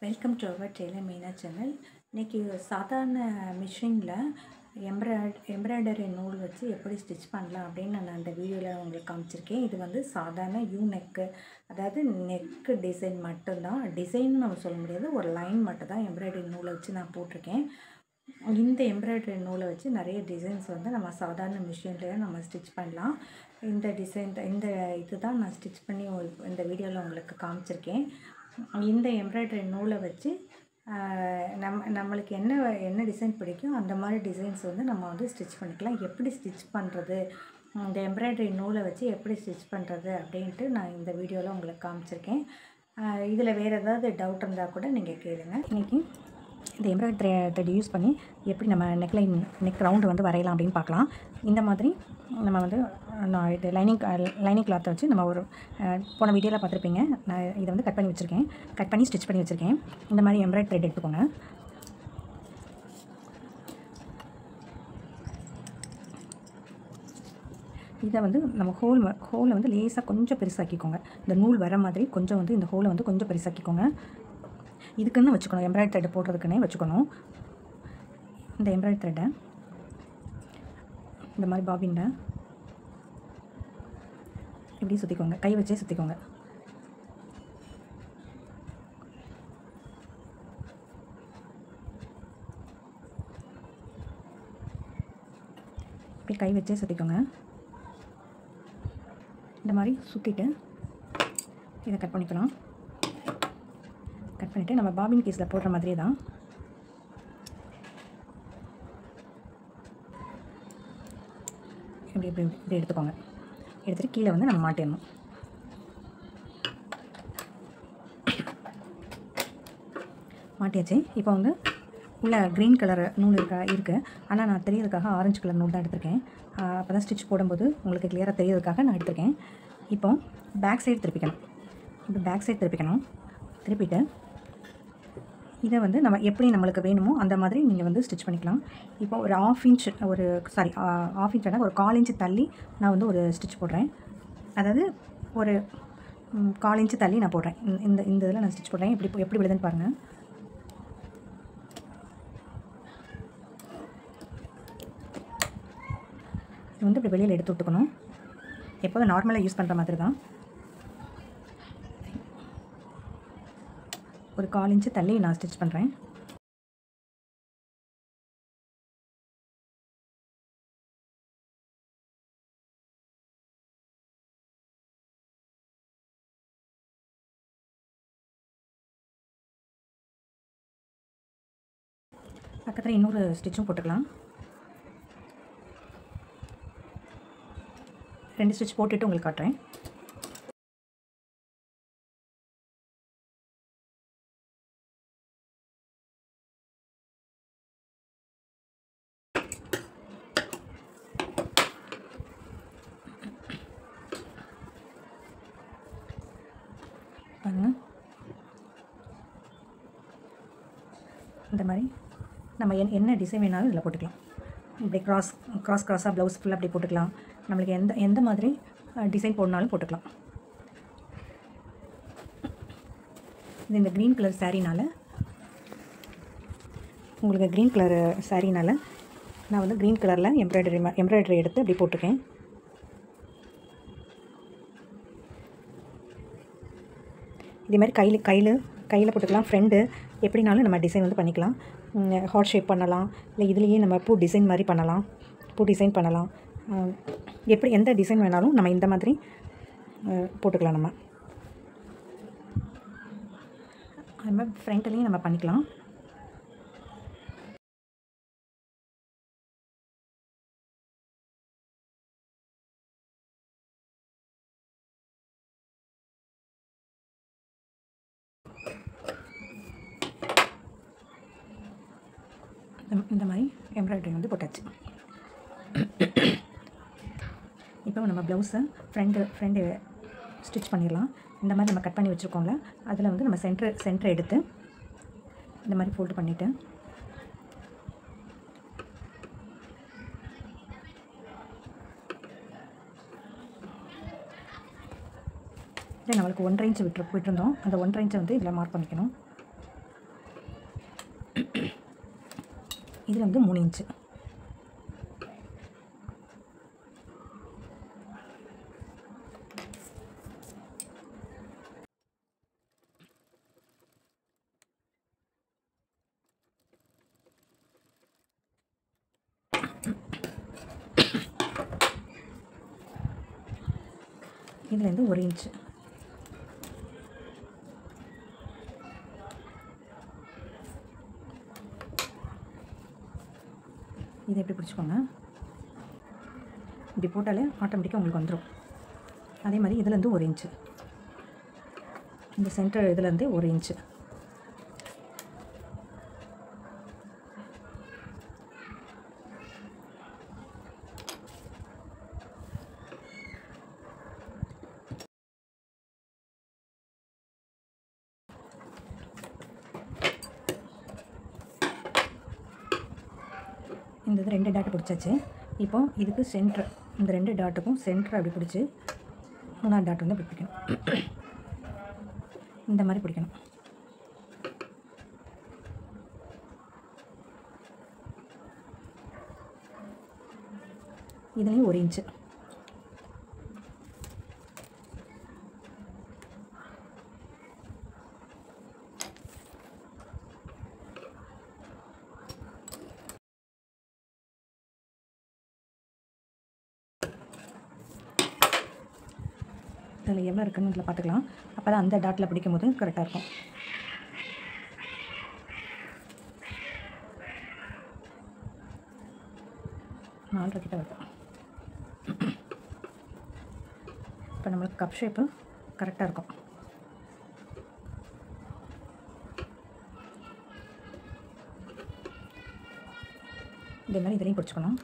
Welcome to our tailor Meena channel. இன்றைக்கி சாதாரண மிஷினில் எம்ப்ராய்டரி நூல் வச்சு எப்படி ஸ்டிச் பண்ணலாம் அப்படின்னு நான் அந்த வீடியோவில் உங்களுக்கு காமிச்சிருக்கேன். இது வந்து சாதாரண நெக்கு, அதாவது நெக்கு டிசைன் மட்டும்தான். டிசைன் நம்ம சொல்ல முடியாது, ஒரு லைன் மட்டும் தான் எம்ப்ராய்டரி நூலை வச்சு நான் போட்டிருக்கேன். இந்த எம்ப்ராய்டரி நூலை வச்சு நிறைய டிசைன்ஸ் வந்து நம்ம சாதாரண மிஷின்லேயே நம்ம ஸ்டிச் பண்ணலாம். இந்த இதுதான் நான் ஸ்டிச் பண்ணி இந்த வீடியோவில் உங்களுக்கு காமிச்சிருக்கேன். இந்த எம்ப்ராய்டரி நூலை வச்சு நம்மளுக்கு என்ன டிசைன் பிடிக்கும் அந்த மாதிரி டிசைன்ஸ் வந்து நம்ம வந்து ஸ்டிச் பண்ணிக்கலாம். எப்படி ஸ்டிச் பண்ணுறது, இந்த எம்ப்ராய்டரி நூலை வச்சு எப்படி ஸ்டிச் பண்ணுறது அப்படின்ட்டு நான் இந்த வீடியோவில் உங்களுக்கு காமிச்சிருக்கேன். இதில் வேறு ஏதாவது டவுட் இருந்தால் கூட நீங்கள் கேளுங்க. இன்றைக்கி இந்த எம்ப்ராய்டரி த்ரெட் யூஸ் பண்ணி எப்படி நம்ம நெக் ரவுண்டு வந்து வரையலாம் அப்படின்னு பார்க்கலாம். இந்த மாதிரி நம்ம வந்து நான் இது லைனிங் கிளாத்தை வச்சு நம்ம ஒரு போன வீடியோவில் பார்த்துருப்பீங்க. நான் இதை வந்து கட் பண்ணி ஸ்டிச் பண்ணி வச்சுருக்கேன். இந்த மாதிரி எம்ப்ராய்டரி த்ரெட் எடுத்துக்கோங்க. இதை வந்து நம்ம ஹோலை வந்து லேசாக கொஞ்சம் பெருசாக்கிக்கோங்க. இந்த நூல் வர மாதிரி கொஞ்சம் வந்து இந்த ஹோலை வந்து கொஞ்சம் பெருசாக்கிக்கோங்க. இதுக்குன்னு வச்சுக்கணும், எம்ப்ராய்டரி த்ரெட் போடுறதுக்குன்னே வச்சுக்கணும். இந்த எம்ப்ராய்டரி த்ரெட்டை இந்த மாதிரி பாபினில் இப்படி சுற்றிக்கோங்க, கை வச்சே சுற்றிக்கோங்க. இப்படி கை வச்சே சுற்றிக்கோங்க. இந்த மாதிரி சுற்றிட்டு இதை கட் பண்ணிக்கலாம். கட் பண்ணிவிட்டு நம்ம பாபின் கேஸில் போடுற மாதிரியே தான் இப்படி எடுத்துக்கோங்க. எடுத்துகிட்டு கீழே வந்து நம்ம மாட்டிடணும். மாட்டியாச்சு. இப்போ வந்து உள்ள க்ரீன் கலர் நூல் இருக்குது. ஆனால் நான் தெரியறதுக்காக ஆரஞ்சு கலர் நூல் தான் எடுத்திருக்கேன். அப்போ தான் ஸ்டிச் போடும்போது உங்களுக்கு கிளியராக தெரியறதுக்காக நான் எடுத்திருக்கேன். இப்போ பேக் சைடு திருப்பிக்கணும். இப்போ பேக் சைடு திருப்பிட்டு இதை வந்து நம்ம எப்படி நம்மளுக்கு வேணுமோ அந்த மாதிரி நீங்கள் வந்து ஸ்டிச் பண்ணிக்கலாம். இப்போ ஒரு ஆஃப் இன்ச் ஒரு 1/4 இன்ச்சு தள்ளி நான் வந்து ஒரு ஸ்டிச் போடுறேன். அதாவது ஒரு 1/4 இன்ச்சு தள்ளி நான் போடுறேன். இந்த இதில் நான் ஸ்டிச் போடுறேன். எப்படி விழுதுன்னு பாருங்கள். இது வந்து இப்படி வெளியில் எடுத்து விட்டுக்கணும். எப்போதும் நார்மலாக யூஸ் பண்ணுற மாதிரி தான். ஒரு 1/4 இன்ச்சு தள்ளி நான் ஸ்டிச் பண்ணுறேன். பக்கத்தில் இன்னொரு ஸ்டிச்சும் போட்டுக்கலாம். 2 ஸ்டிச் போட்டுட்டு உங்களுக்கு காட்டுறேன். பாருங்கள், இந்த மாதிரி நம்ம என்ன டிசைன் வேணாலும் இதில் போட்டுக்கலாம். இப்படி கிராஸாக ப்ளவுஸ் ஃபுல்லாக அப்படி போட்டுக்கலாம். நம்மளுக்கு எந்த மாதிரி டிசைன் போடனாலும் போட்டுக்கலாம். இது இந்த க்ரீன் கலர் சாரீனால் நான் வந்து க்ரீன் கலரில் எம்ப்ராய்டரி எடுத்து அப்படி போட்டிருக்கேன். இதே மாதிரி கையில் போட்டுக்கலாம். ஃப்ரெண்டு எப்படினாலும் நம்ம டிசைன் வந்து பண்ணிக்கலாம். ஹார்ட் ஷேப் பண்ணலாம், இல்லை இதுலேயே நம்ம பூ டிசைன் பண்ணலாம். எப்படி எந்த டிசைன் வேணாலும் நம்ம இந்த மாதிரி போட்டுக்கலாம். நம்ம அது மாதிரி ஃப்ரண்ட்லேயும் நம்ம பண்ணிக்கலாம். இந்த மாதிரி எம்ப்ராய்டரி வந்து போட்டாச்சு. இப்போ நம்ம ப்ளவுஸை ஃப்ரெண்டு ஸ்டிச் பண்ணிடலாம். இந்த மாதிரி நம்ம கட் பண்ணி வச்சுருக்கோம்ல, அதில் வந்து நம்ம சென்டர் எடுத்து இந்த மாதிரி ஃபோல்டு பண்ணிவிட்டு இதை நம்மளுக்கு 1.5 இன்ச் விட்டுருந்தோம். அந்த 1.5 இன்ச்சை வந்து இதில் மார்க் பண்ணிக்கணும். இதில் வந்து 3 இன்ச்சு. இதுலேருந்து 1 இன்ச்சு. இதை எப்படி பிடிச்சிக்கோங்க. இப்படி போட்டாலே ஆட்டோமேட்டிக்காக உங்களுக்கு வந்துடும். அதே மாதிரி இதுலேருந்து 1 இன்ச்சு. இந்த சென்டர் இதுலேருந்து 1 இன்ச்சு. இந்த இது 2 டாட் பிடிச்சாச்சு. இப்போ இதுக்கு சென்டர், இந்த 2 டாட்டுக்கும் சென்டர் அப்படி பிடிச்சி 3ஆவது டாட் வந்து அப்படி பிடிக்கணும். இந்த மாதிரி பிடிக்கணும். இதுலேயும் 1 இன்ச்சு. இதில் எவ்வளோ இருக்குன்னு இதில் பார்த்துக்கலாம். அப்போ தான் அந்த டாட்டில் பிடிக்கும் போது கரெக்டாக இருக்கும். நாலரை கிட்ட வருது. இப்போ நம்மளுக்கு கப் ஷேப்பு கரெக்டாக இருக்கும். இதே மாதிரி இதுலேயும் பிடிச்சிக்கணும்.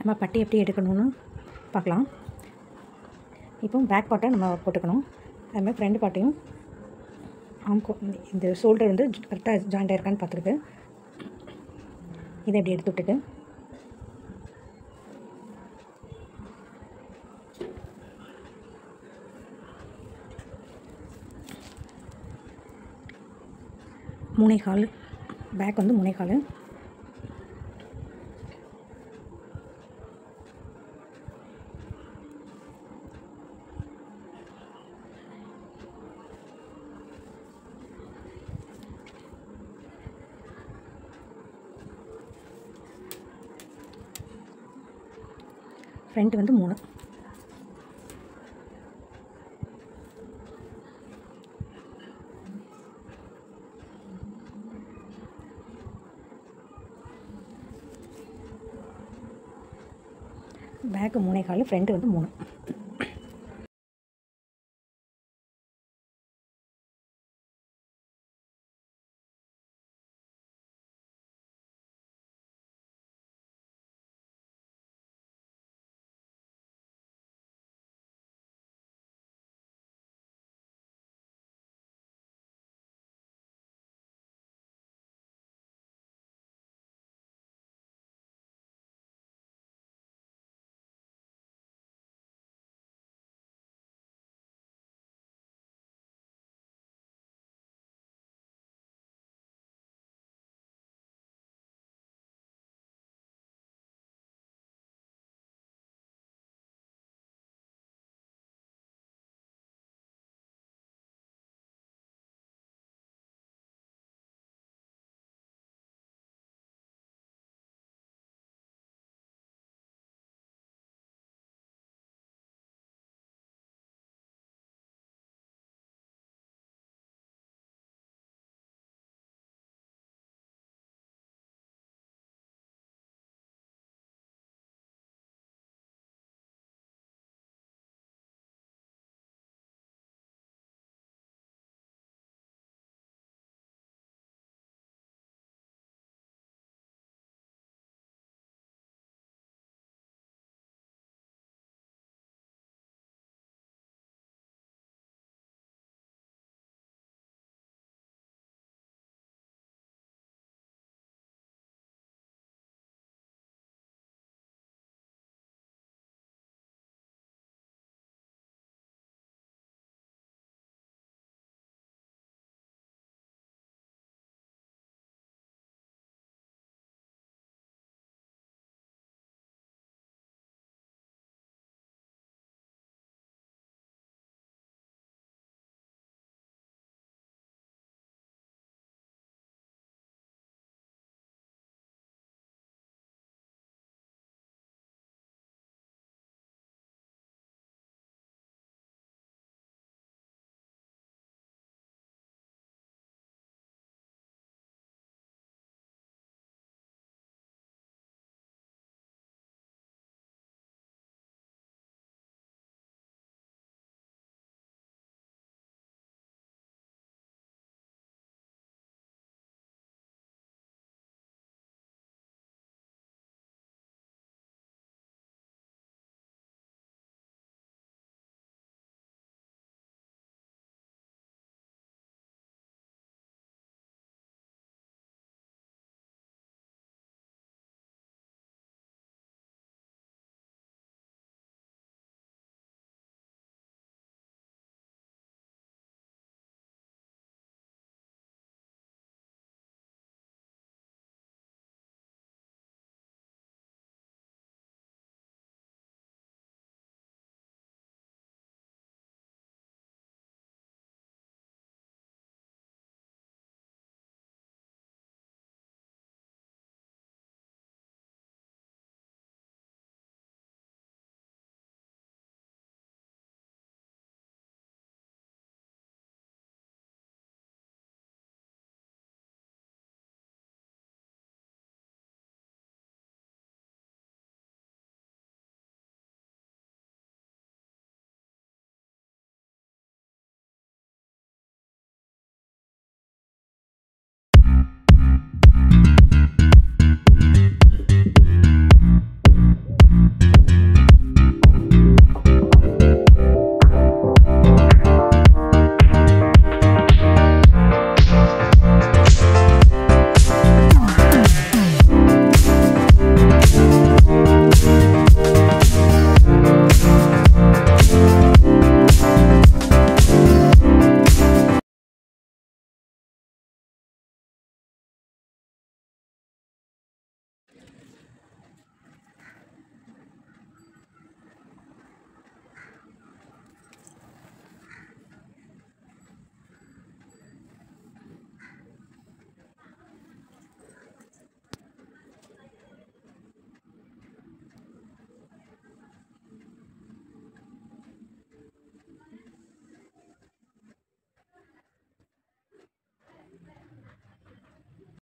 நம்ம பட்டி எப்படி எடுக்கணும்னு பார்க்கலாம். இப்போ பேக் பார்ட்டை நம்ம போட்டுக்கணும். அதுமாதிரி ஃப்ரண்ட் பார்ட்டையும் இந்த ஷோல்டர் வந்து கரெக்டாக ஜாயிண்ட் ஆயிருக்கான்னு பார்த்துருக்கு. இதை எப்படி எடுத்து விட்டுட்டு மூணைக்கால், பேக் வந்து மூணைக்கால். ஃப்ரண்ட் வந்து 3. பேக்கு 3.25, ஃப்ரண்ட் வந்து 3.